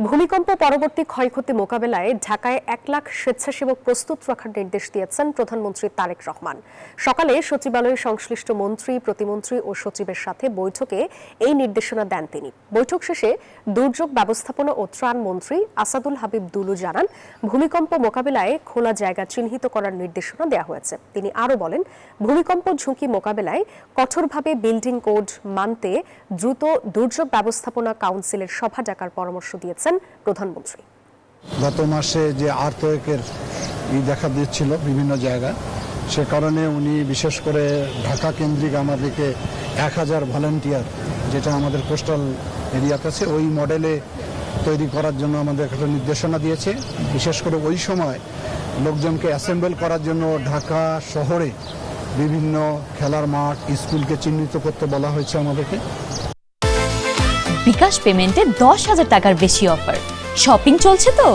ভূমিকম্প পরবর্তী ক্ষয়ক্ষতি মোকাবেলায় ঢাকায় ১ লাখ স্বেচ্ছাসেবক প্রস্তুত রাখার নির্দেশ দিয়েছেন প্রধানমন্ত্রী তারেক রহমান। সকালে সচিবালয়ে সংশ্লিষ্ট মন্ত্রী, প্রতিমন্ত্রী ও সচিবের সাথে বৈঠকে এই নির্দেশনা দেন তিনি। বৈঠক শেষে দুর্যোগ ব্যবস্থাপনা ও ত্রাণ মন্ত্রী আসাদুল হাবিব দুলু জানান, ভূমিকম্প মোকাবেলায় খোলা জায়গা চিহ্নিত করার নির্দেশনা দেওয়া হয়েছে। তিনি আরও বলেন, ভূমিকম্প ঝুঁকি মোকাবেলায় কঠোরভাবে বিল্ডিং কোড মানতে দ্রুত দুর্যোগ ব্যবস্থাপনা কাউন্সিলের সভা ডাকার পরামর্শ দিয়েছেন প্রধানমন্ত্রী। গত মাসে যে আর্থকোয়েকের দেখা দিচ্ছিল বিভিন্ন জায়গায়, সে কারণে উনি বিশেষ করে ঢাকা কেন্দ্রিক আমাদেরকে 1000 ভলান্টিয়ার, যেটা আমাদের কোস্টাল এরিয়াতে আছে, ওই মডেলে তৈরি করার জন্য আমাদের একটা নির্দেশনা দিয়েছে। বিশেষ করে ওই সময় লোকজনকে অ্যাসেম্বল করার জন্য ঢাকা শহরে বিভিন্ন খেলার মাঠ, স্কুলকে চিহ্নিত করতে বলা হয়েছে আমাদেরকে। বিকাশ পেমেন্টে 10,000 টাকার বেশি অফার। শপিং চলছে তো।